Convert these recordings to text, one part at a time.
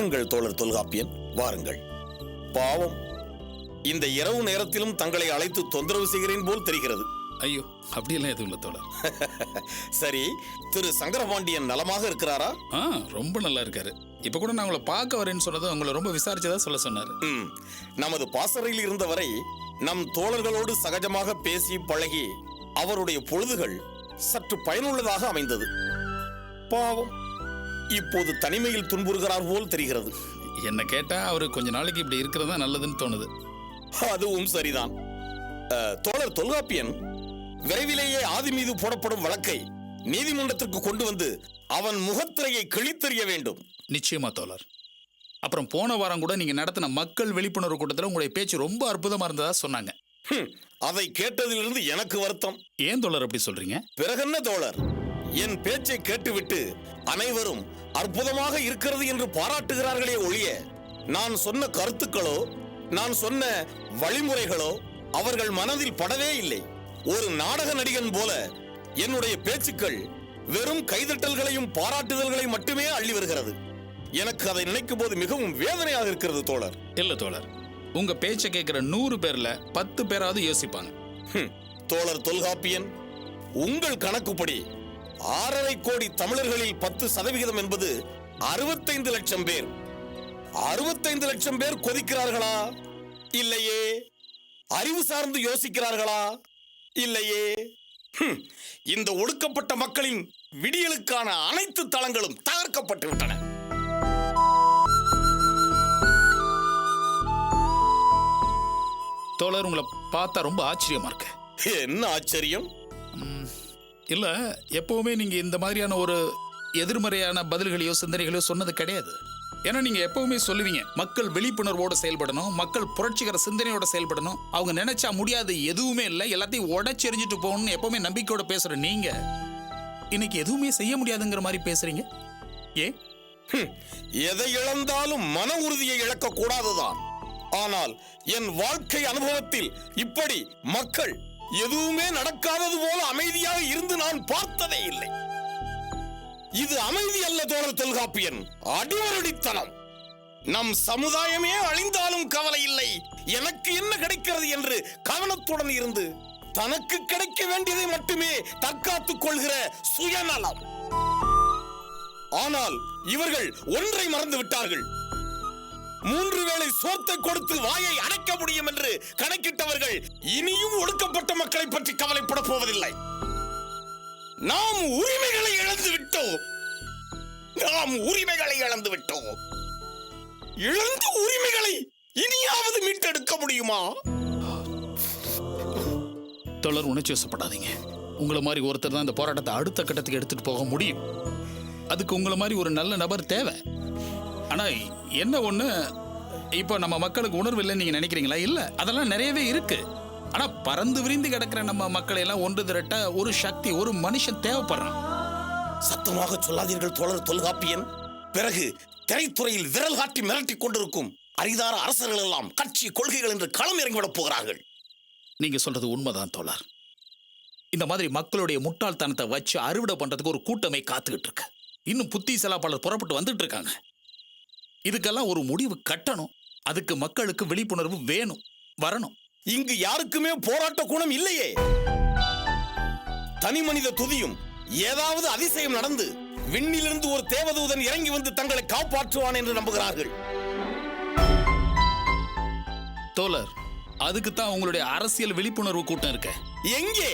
வாருங்கள் தோழர் தொல்காப்பியன், வாருங்கள். பாவம், இந்த இரவு நேரத்திலும் தங்களை அழைத்து தொந்தரவு செய்கிறேன் போல் தெரிகிறது. ஐயோ, அப்படியெல்லாம் எதுவும் இல்லை தோழர். சரி, திரு சங்கரபாண்டியன் நலமாக இருக்கிறாரா? ரொம்ப நல்லா இருக்காரு. இப்ப கூட நான் உங்களை பார்க்க வரேன்னு சொன்னது உங்களை ரொம்ப விசாரிச்சதா சொல்ல சொன்னாரு. நமது பாசறையில் இருந்தவரை நம் தோழர்களோடு சகஜமாக பேசி பழகி அவருடைய பொழுதுகள் சற்று பயனுள்ளதாக அமைந்தது. பாவம், இப்போது தனிமையில் துன்புறுகிறார் போல் தெரிகிறது. என்ன கேட்டா அவரு கொஞ்ச நாளைக்கு இப்படி இருக்கிறதா நல்லதுன்னு தோணுது. அதுவும் சரிதான். தோழர் தொல்காப்பியன் விரைவிலேயே ஆதி மீது போடப்படும் வழக்கை நீதிமன்றத்திற்கு கொண்டு வந்து அவன் முகத்திரையை கிழித்தெறிய வேண்டும். நிச்சயமா தோழர். அப்புறம் போன வாரம் கூட நீங்க நடத்தின மக்கள் விழிப்புணர்வு கூட்டத்தில் உங்களுடைய பேச்சு ரொம்ப அற்புதமா இருந்ததா சொன்னாங்க. அதை கேட்டதிலிருந்து எனக்கு வருத்தம். ஏன் தோழர் அப்படி சொல்றீங்க? பிறகென்ன தோழர், என் பேச்சை கேட்டுவிட்டு அனைவரும் அற்புதமாக இருக்கிறது என்று பாராட்டுகிறார்களே ஒழிய நான் சொன்ன கருத்துக்களோ நான் சொன்ன வழிமுறைகளோ அவர்கள் மனதில் படவே இல்லை. ஒரு நாடக நடிகன் போல என்னுடைய பேச்சுக்கள் வெறும் கைதட்டல்களையும் பாராட்டுதல்களையும் மட்டுமே அள்ளி வருகிறது. எனக்கு அதை நினைக்கும் போது மிகவும் வேதனையாக இருக்கிறது தோழர். இல்ல தோழர், உங்க பேச்சை கேட்கிற 100 பேர்ல 10 பேராவது யோசிப்பாங்க. தோழர் தொல்காப்பியன், உங்கள் கணக்குப்படி 6.5 கோடி தமிழர்களில் 10% என்பது 65 லட்சம் பேர். 65 லட்சம் பேர் கொதிக்கிறார்களா? இல்லையே. அறிவு சார்ந்து யோசிக்கிறார்களா? இல்லையே. இந்த ஒடுக்கப்பட்ட மக்களின் விடியலுக்கான அனைத்து தளங்களும் தகர்க்கப்பட்டு விட்டன. தோழர், உங்களை பார்த்தா ரொம்ப ஆச்சரியமா இருக்கு. என்ன ஆச்சரியம்? இல்ல, எப்பவுமே நீங்க இந்த மாதிரியான ஒரு எதிர்மறையான பதில்களையோ சிந்தனைகளையோ சொன்னது கிடையாது. ஏன்னா நீங்க எப்பவுமே சொல்லுவீங்க, மக்கள் விழிப்புணர்வோட செயல்படணும், மக்கள் புரட்சிகர சிந்தனையோட செயல்படணும், அவங்க நினைச்சா முடியாது எதுவுமே இல்லை, எல்லாத்தையும் உடைச்செறிஞ்சிட்டு போகணும்னு எப்பவுமே நம்பிக்கையோட பேசுற நீங்க இன்னைக்கு எதுவுமே செய்ய முடியாதுங்கிற மாதிரி பேசுறீங்க. ஏன்? எதை இழந்தாலும் மன உறுதியை இழக்க கூடாதுதான். ஆனால் என் வாழ்க்கை அனுபவத்தில் இப்படி மக்கள் எதுவுமே நடக்காதது போல அமைதியாக இருந்து நான் பார்த்ததே இல்லை. இது அமைதி அல்ல தோழர் தொல்காப்பியன், அடிவருடித்தனம். நம் சமுதாயமே அழிந்தாலும் கவலை இல்லை, எனக்கு என்ன கிடைக்கிறது என்று கவனத்துடன் இருந்து தனக்கு கிடைக்க வேண்டியதை மட்டுமே தற்காத்துக் கொள்கிற சுயநலம். ஆனால் இவர்கள் ஒன்றை மறந்து விட்டார்கள். 3 வேளை சோத்தை கொடுத்து வாயை அடைக்க முடியும் என்று கணக்கிட்டவர்கள் இனியும் ஒடுக்கப்பட்ட மக்களை பற்றி கவலைப்பட போவதில்லை. நாம் உரிமைகளை இழந்து விட்டோம். இழந்த உரிமைகளை இனியாவது மீட்டெடுக்க முடியுமா? தொடர் உணர்ச்சி வசப்படாதீங்க. உங்களை மாதிரி ஒருத்தர் தான் இந்த போராட்டத்தை அடுத்த கட்டத்துக்கு எடுத்துட்டு போக முடியும். அதுக்கு உங்களை மாதிரி ஒரு நல்ல நபர் தேவை. ஆனா என்ன ஒண்ணு, இப்போ நம்ம மக்களுக்கு உணர்வு இல்லைன்னு நீங்க நினைக்கிறீங்களா? இல்ல, அதெல்லாம் நிறையவே இருக்கு. ஆனா பறந்து விரிந்து கிடக்கிற நம்ம மக்களை எல்லாம் ஒன்று திரட்ட ஒரு சக்தி, ஒரு மனுஷன் தேவைப்படுறான். சத்தமாக சொல்லாதீர்கள் தோழர் தொல்காப்பியன். பிறகு திரைத்துறையில் விரல் காட்டி மிரட்டிக் கொண்டிருக்கும் அரிதார அரசர்கள் எல்லாம் கட்சி கொள்கைகள் என்று களம் இறங்கிவிடப் போகிறார்கள். நீங்க சொல்றது உண்மைதான் தோழர். இந்த மாதிரி மக்களுடைய முட்டாள்தனத்தை வச்சு அறுவடை பண்றதுக்கு ஒரு கூட்டமே காத்துக்கிட்டு இருக்கு. இன்னும் புத்திசாலிகள் புறப்பட்டு வந்துட்டு இருக்காங்க. இதுக்கெல்லாம் ஒரு முடிவு கட்டணும். அதுக்கு மக்களுக்கு விழிப்புணர்வு வேணும், வரணும். இங்கு யாருக்குமே போராட்ட குணம் இல்லையே. தனி மனித துதியும் ஏதாவது அதிசயம் நடந்து விண்ணிலிருந்து ஒரு தேவதூதன் இறங்கி வந்து தங்களை காப்பாற்றுவான் என்று நம்புகிறார்கள். தோழர், அதுக்கு தான் உங்களுடைய அரசியல் விழிப்புணர்வு கூட்டம் இருக்க. எங்கே?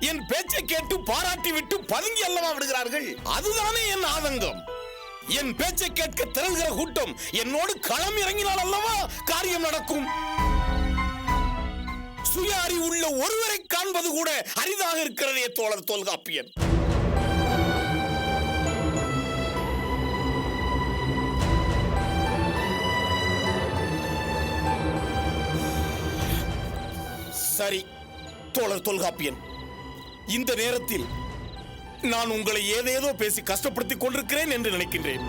என் பேச்சை கேட்டு பாராட்டி விட்டு பதுங்கி அல்லவா விடுகிறார்கள். அதுதானே என் ஆதங்கம். என் பேச்சை கேட்க திரள்கிற கூட்டம் என்னோடு களம் இறங்கினால் அல்லவா காரியம் நடக்கும். சுய அறிவு உள்ள ஒருவரை காண்பது கூட அரிதாக இருக்கிறதே தோழர் தொல்காப்பியன். சரி தோழர் தொல்காப்பியன், இந்த நேரத்தில் நான் உங்களை ஏதேதோ பேசி கஷ்டப்படுத்திக் கொண்டிருக்கிறேன் என்று நினைக்கின்றேன்.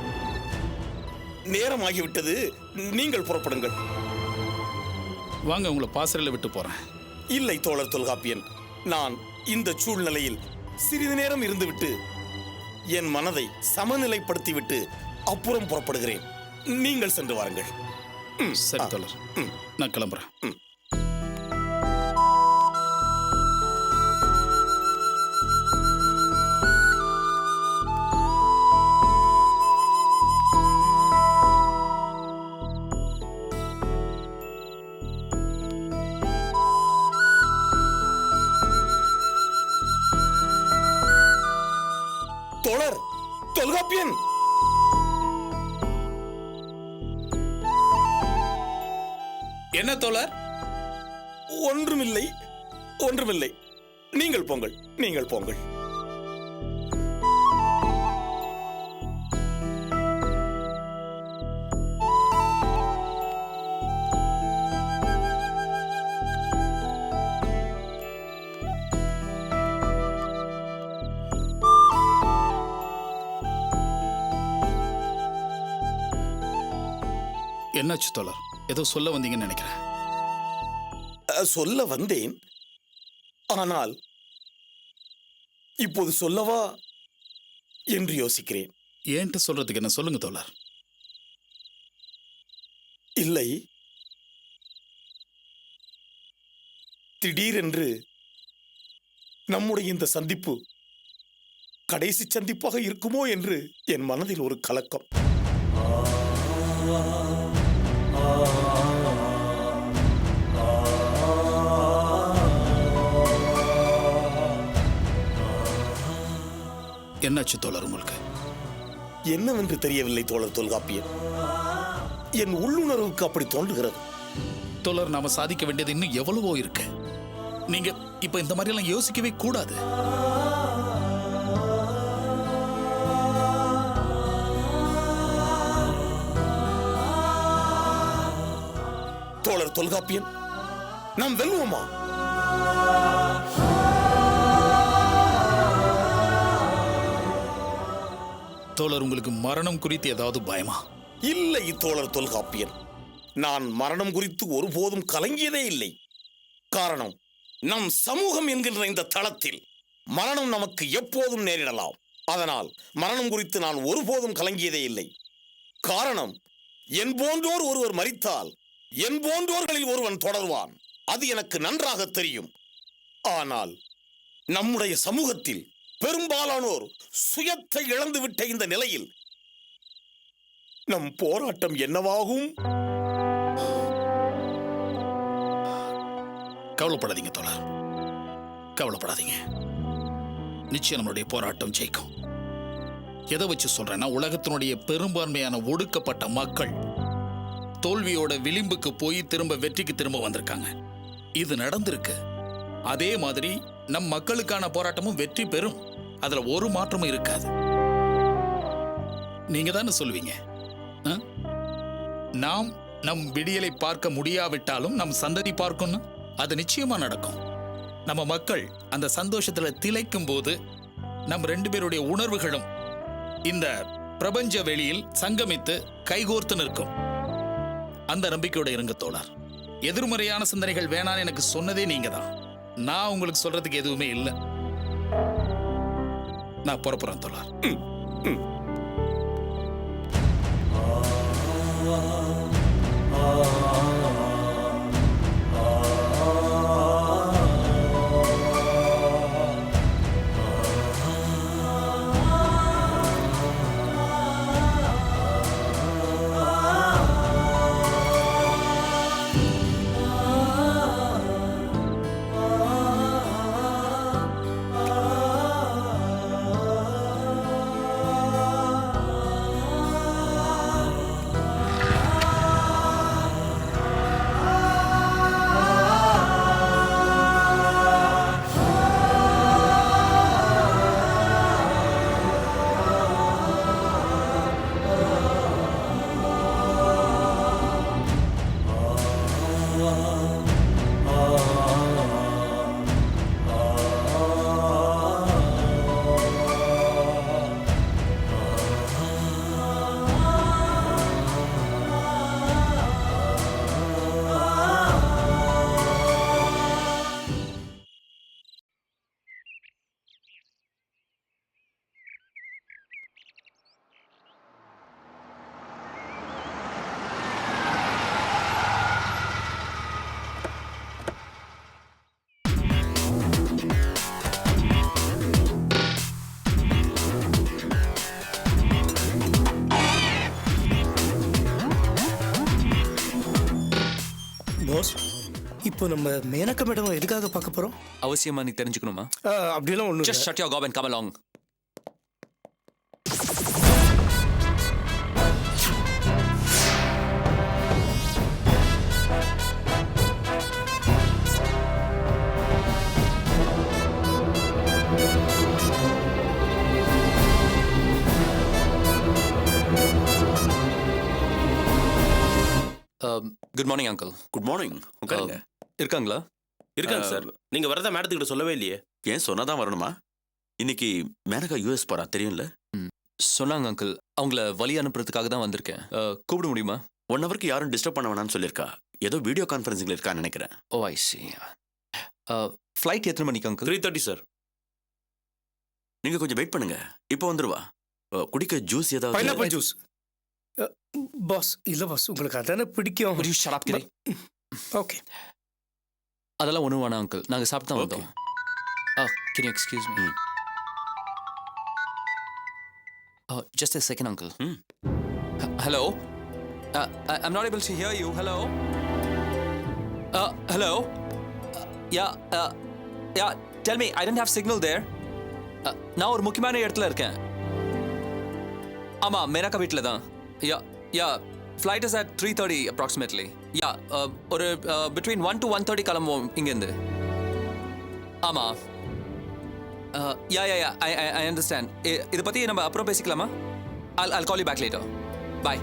நேரமாகிவிட்டது, நீங்கள் புறப்படுங்கள். வாங்க, உங்களை பாசறையில் விட்டு போறேன். இல்லை தோழர் தொல்காப்பியன், நான் இந்த சூழ்நிலையில் சிறிது நேரம் இருந்துவிட்டு என் மனதை சமநிலைப்படுத்திவிட்டு அப்புறம் புறப்படுகிறேன். நீங்கள் சென்று வாருங்கள். சரி தோழர், நான் கிளம்புறேன். தோழர் தொல்காப்பியன், என்ன தோழர்? ஒன்றுமில்லை, ஒன்றுமில்லை. நீங்கள் போங்கள், நீங்கள் போங்கள். என்னாச்சு தோழர்? ஏதோ சொல்ல வந்தீங்கன்னு நினைக்கிறேன். சொல்ல வந்தேன், ஆனால் இப்போது சொல்லவா என்று யோசிக்கிறேன். ஏன்ட்டு சொல்றதுக்கு என்ன, சொல்லுங்க தோழர். இல்லை, திடீரென்று நம்முடைய இந்த சந்திப்பு கடைசி சந்திப்பாக இருக்குமோ என்று என் மனதில் ஒரு கலக்கம். என்னாச்சு தோழர் உங்களுக்கு? என்னவென்று தெரியவில்லை தோழர் தொல்காப்பியன். என் உள்ளுணர்வுக்கு அப்படி தோன்றுகிறது. தோழர், நாம சாதிக்க வேண்டியது இன்னும் எவ்வளவோ இருக்கு. நீங்க இப்ப இந்த மாதிரி எல்லாம் யோசிக்கவே கூடாது. தோழர் தொல்காப்பியன், நாம் வெல்வோமா? தோழர், உங்களுக்கு மரணம் குறித்து ஏதாவது பயமா? இல்லை தோழர் தொல்காப்பியன், நான் மரணம் குறித்து ஒருபோதும் கலங்கியதே இல்லை. காரணம், நம் சமூகம் என்கின்ற இந்த தளத்தில் மரணம் நமக்கு எப்போதும் நேரிடலாம். அதனால் மரணம் குறித்து நான் ஒருபோதும் கலங்கியதே இல்லை. காரணம், என் போன்றோர் ஒருவர் மரித்தால் என் போன்றோர்களில் ஒருவன் தொடர்வான். அது எனக்கு நன்றாக தெரியும். ஆனால் நம்முடைய சமூகத்தில் பெரும்பாலானோர் சுயத்தை இழந்துவிட்ட இந்த நிலையில் நம் போராட்டம் என்னவாகும்? கவலைப்படாதீங்க தோழர், கவலைப்படாதீங்க. நிச்சயம் நம்மளுடைய போராட்டம் ஜெயிக்கும். எதை வச்சு சொல்றேன்னா, உலகத்தினுடைய பெரும்பான்மையான ஒடுக்கப்பட்ட மக்கள் தோல்வியோட விளிம்புக்கு போய் திரும்ப வெற்றிக்கு திரும்ப வந்திருக்காங்க. இது நடந்திருக்கு. அதே மாதிரி நம் மக்களுக்கான போராட்டமும் வெற்றி பெறும். அதுல ஒரு மாற்றமும் இருக்காது. நீங்க தானே சொல்லுவீங்க, நாம் நம் விடியலை பார்க்க முடியாவிட்டாலும் நம் சந்ததி பார்க்கும்னு. அது நிச்சயமா நடக்கும். நம்ம மக்கள் அந்த சந்தோஷத்துல திளைக்கும் போது நம் ரெண்டு பேருடைய உணர்வுகளும் இந்த பிரபஞ்ச வெளியில் சங்கமித்து கைகோர்த்து நிற்கும். அந்த நம்பிக்கையோட இருங்க தோழர். எதிர்மறையான சிந்தனைகள் வேணான்னு எனக்கு சொன்னதே நீங்க தான். நான் உங்களுக்கு சொல்றதுக்கு எதுவுமே இல்லை. நான் புறப்புறேன் தோழர். இப்போ நம்ம மேனகா மேடம் எதுக்காக பார்க்க போறோம்? அவசியமா நீ தெரிஞ்சுக்கணுமா? அப்படிலாம் ஒண்ணு Just shut your gob and come along. Good morning uncle. Good morning. உட்காருங்க. இருக்காங்களா? இருக்காங்க சார். நீங்க வரதா மேடத்துக்கிட்ட சொல்லவே இல்லையே. ஏன் சொன்னாதான் வரணுமா? இன்னைக்கு மேனகா யூஎஸ் போறா தெரியும்ல? சொன்னாங்க அங்கிள். அவங்கள வழி அனுப்புறதுக்காக தான் வந்திருக்கேன். கூப்பிட முடியுமா? 1 ஹவருக்கு யாரும் டிஸ்டர்ப் பண்ண வேணாம்னு சொல்லியிருக்கா. ஏதோ வீடியோ கான்ஃபரன்சிங்ல இருக்கான்னு நினைக்கிறேன். ஓ ஐ சி. ஃப்ளைட் எத்தனை மணிக்கு அங்கிள்? 3:30 சார். நீங்க கொஞ்சம் வெயிட் பண்ணுங்க. இப்போ வந்துருவா. குடிக்க ஜூஸ் ஏதாவது? Pineapple juice. பாஸ் இல்ல பாஸ், உங்களுக்கு அதானே பிடிக்கும். Would you shut up, Giri? Okay. அதெல்லாம் ஒன்றும் வேணாம் அங்கிள். நாங்கள் சாப்பிட்டு தான் வந்தோம். Can you excuse me? Just a second, uncle. Hello? I'm not able to hear you. Hello? Hello? Yeah, tell me. I didn't have signal there. நான் ஒரு முக்கியமான இடத்துல இருக்கேன். ஆமாம், மேனகா வீட்டில் தான். Yeah. Flight is at 3:30 approximately. Yeah, ஒரு between 1 to 1:30 கிளம்புவோம் இங்கேருந்து. ஆமாம். Yeah, I understand. இதை பற்றி நம்ம அப்புறம் பேசிக்கலாமா? I'll call you back later. Bye.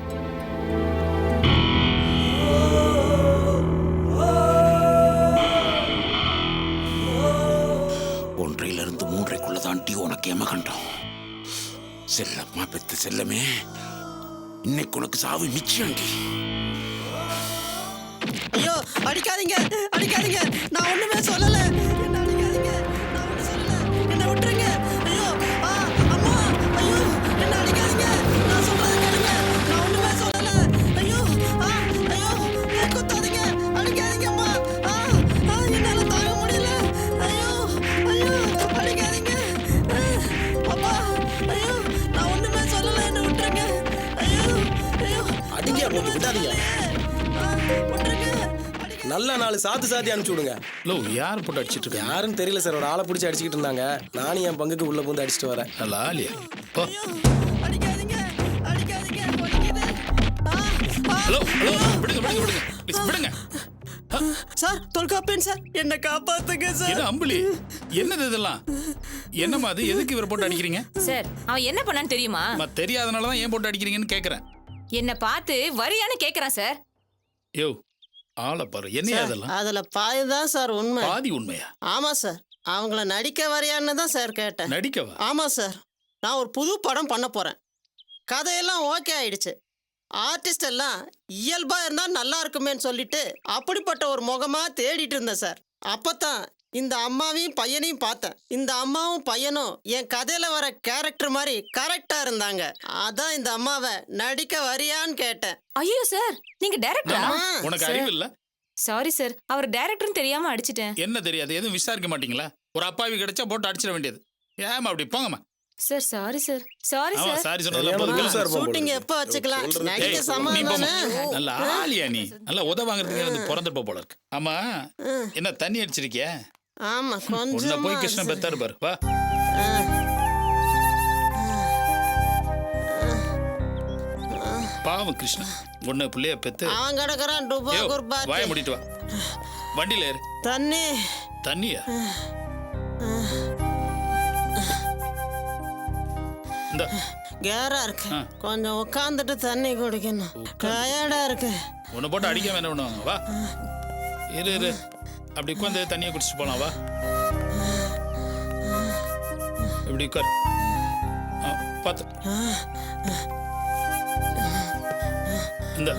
ஒன்றையிலிருந்து 3:30 தாண்டி உனக்கு எமகண்டம். செல்லம்மா பெத்த செல்லமே, இன்னைக்கு உனக்கு சாவு நிச்சயம்டி. ஐயோ, அடிக்காதீங்க. நான் ஒண்ணுமே சொல்லல. என்ன அடிக்காதீங்க. நான் ஒண்ணும் சொல்லல. என்ன விட்டுருங்க. ஐயோ, அம்மா. ஐயோ, என்ன அடிக்காதீங்க. நான் சொல்றத கேளுங்க. நான் ஒண்ணுமே சொல்லல. ஐயோ, குத்தாதீங்க. அடிக்காதீங்கம்மா. என்னால தாங்க முடியல. ஐயோ, அடிக்காதீங்க. அப்பா, ஐயோ, நான் ஒண்ணுமே சொல்லல. என்ன விட்டுருங்க. ஐயோ. அடிங்க, போட்டு விட்டாதீங்க. நல்ல 4 சாத்தி அனுப்பிச்சு விடுங்க. லோ, யார் போட்டு அடிச்சிட்டு இருக்காங்க? யாருன்னு தெரியல சார். ஒரு ஆளை பிடிச்சி அடிச்சுக்கிட்டு இருந்தாங்க. நானும் என் பங்குக்கு உள்ள பூந்து அடிச்சுட்டு வரேன். நல்லா ஆலியா. போ. அடிக்காதீங்க. வலிக்குது. ஹலோ, விடுங்க. Please, விடுங்க. சார், தொல்காப்பேன் சார், என்ன காப்பாத்துங்க சார். என்ன அம்புலி? என்னது இதெல்லாம்? என்னம்மா அது? எதுக்கு இவரை போட்டு அடிக்கிறீங்க? சார், அவன் என்ன பண்ணான்னு தெரியுமா? தெரியாதனால தான் ஏன் போட்டு அடிக்கிறீங்கன்னு கேட்குறேன். என்ன பார்த்து வரியான்னு கேட்குறான் சார். யோ, ஆளை பாரு. என்னையா அதெல்லாம்? அதுல பாதிதான் சார் உண்மை. பாதி உண்மையா? ஆமா சார், அவங்கள நடிக்க வரையான்னு தான் சார் கேட்டேன். நடிக்கவா? ஆமா சார், நான் ஒரு புது படம் பண்ண போறேன். கதையெல்லாம் ஓகே ஆயிடுச்சு. ஆர்டிஸ்ட் எல்லாம் இயல்பா இருந்தா நல்லா இருக்குமேன்னு சொல்லிட்டு அப்படிப்பட்ட ஒரு முகமா தேடிட்டு இருந்தேன் சார். அப்பதான் இந்த அம்மாவையும் பையனையும் பார்த்தேன். இந்த அம்மாவும் பையனும் என் கதையில வர கேரக்டர் மாதிரி கரெக்டா இருந்தாங்க. அதான் இந்த அம்மாவை நடிக்க வரியான்னு கேட்டேன். ஐயோ சார், நீங்க டைரக்டரா? உனக்கு அறிவு இல்ல? சாரி சார், அவர் டைரக்டர்னு தெரியாம அடிச்சிட்டேன். என்ன தெரியாது? எதுவும் விசாரிக்க மாட்டீங்களா? ஒரு அப்பாவி கிடைச்சா போட்டு அடிச்சிட வேண்டியது. ஏமா அப்படி? போங்கம்மா. Sir sorry sir. Sorry sir. Sorry சொன்னதெல்லாம் ஷூட்டிங் எப்ப வச்சுக்கலாம்? நடிக்க சமாதானே. நல்ல ஆலியா நீ. நல்லா உதவாங்கிறதுக்கு வந்து பிறந்துட்டு போல இருக்கு. ஆமா, என்ன தண்ணி அடிச்சிருக்கிய? ஆமா, உன்னை கொஞ்சம் போய் கிருஷ்ணன் பெத்தாரு பாரு. வா. பாவம் கிருஷ்ணன், உன்னை பிள்ளைய பெத்து அவன் கிடக்குறான். டுபா குர்பா. வாய முடிட்டு வா. வண்டியில ஏறு. தண்ணி. தண்ணியா? இந்த கேரா இருக்கு. கொஞ்சம் உட்காந்துட்டு தண்ணி குடிக்கணும். டயர்டா இருக்கு. உன்னை போட்டு அடிக்காம என்ன பண்ணுவாங்க? வா, இரு. அப்படி உட்காந்து தண்ணியை குடிச்சிட்டு போலாம். வா, இப்படி உட்கார். பார்த்து இந்த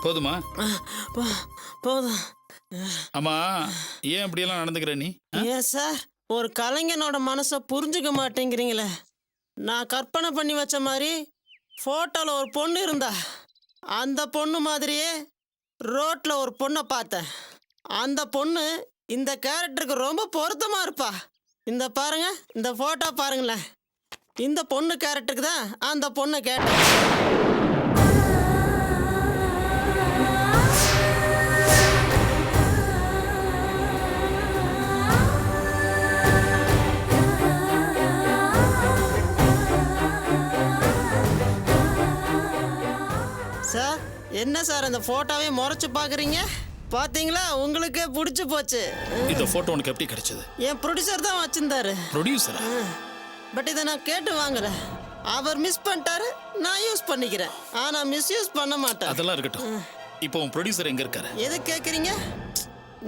போதுமா? போதும். ஆமா, ஏன் இப்படியெல்லாம் நடந்துக்கிற நீ? ஏன் சார், ஒரு கலைஞனோட மனசை புரிஞ்சுக்க மாட்டேங்கிறீங்களே. நான் கற்பனை பண்ணி வச்ச மாதிரி ஃபோட்டோவில் ஒரு பொண்ணு இருந்தா, அந்த பொண்ணு மாதிரியே ரோட்டில் ஒரு பொண்ணை பார்த்தேன். அந்த பொண்ணு இந்த கேரக்டருக்கு ரொம்ப பொருத்தமாக இருப்பா. இந்த பாருங்க, இந்த ஃபோட்டோ பாருங்களேன். இந்த பொண்ணு கேரக்டருக்கு தான் அந்த பொண்ணை கேட்டேன். சார் என்ன சார் அந்த போட்டோவே முறைச்சு பார்க்குறீங்க? பாத்தீங்களா, உங்களுக்கே பிடிச்சி போச்சு. இந்த போட்டோ உனக்கு எப்படி கிடைச்சது? என் ப்ரொடியூசர் தான் வச்சிருந்தாரு. ப்ரொடியூசரா? பட் இதை நான் கேட்டு வாங்கல. அவர் மிஸ் பண்ணிட்டாரு, நான் யூஸ் பண்ணிக்கிறேன். ஆனா மிஸ்யூஸ் பண்ண மாட்டேன். அதெல்லாம் இருக்கட்டும். இப்போ உன் ப்ரொடியூசர் எங்க இருக்காரு? எது கேட்குறீங்க?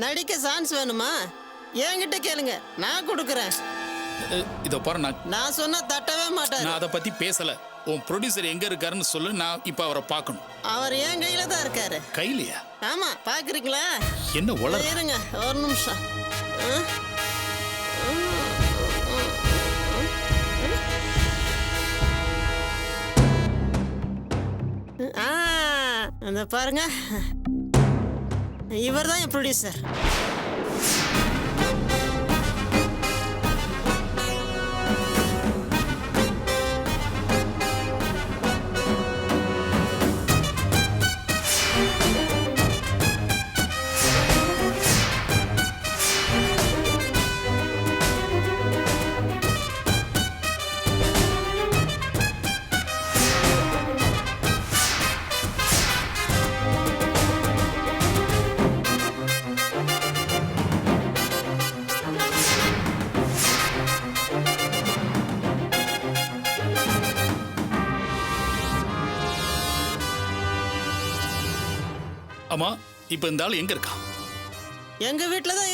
நடிக்க சான்ஸ் வேணுமா? என்கிட்ட கேளுங்க, நான் கொடுக்குறேன். இதோ பாரு, நான் சொன்னா தட்டவே மாட்டேன். நான் அதை பத்தி பேசல. உன் ப்ரொடியூசர் எங்க இருக்காருன்னு சொல்லு. நான் இப்ப அவரை பார்க்கணும். அவர் என் கையில தான் இருக்காரு. கையிலையா? ஆமா, பாக்குறீங்களா? என்ன உளற? இருங்க ஒரு நிமிஷம். அந்த பாருங்க, இவர் தான் என் ப்ரொடியூசர். ஆமா, இப்ப இந்த ஆள் எங்க இருக்கா? எங்க வீட்டுல தான்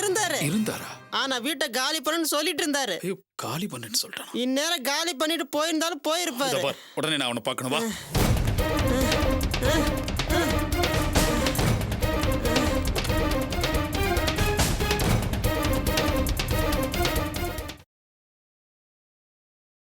இருந்தாரா? ஆனா வீட்டை காலி பண்ணுன்னு சொல்லிட்டு இருந்தாரு. ஐயோ, காலி பண்ணுன்னு சொல்றான். இந்நேரம் காலி பண்ணிட்டு போயிருந்தாலும் போயிருப்பாரு. உடனே நான் அவனை பார்க்கணும். வா.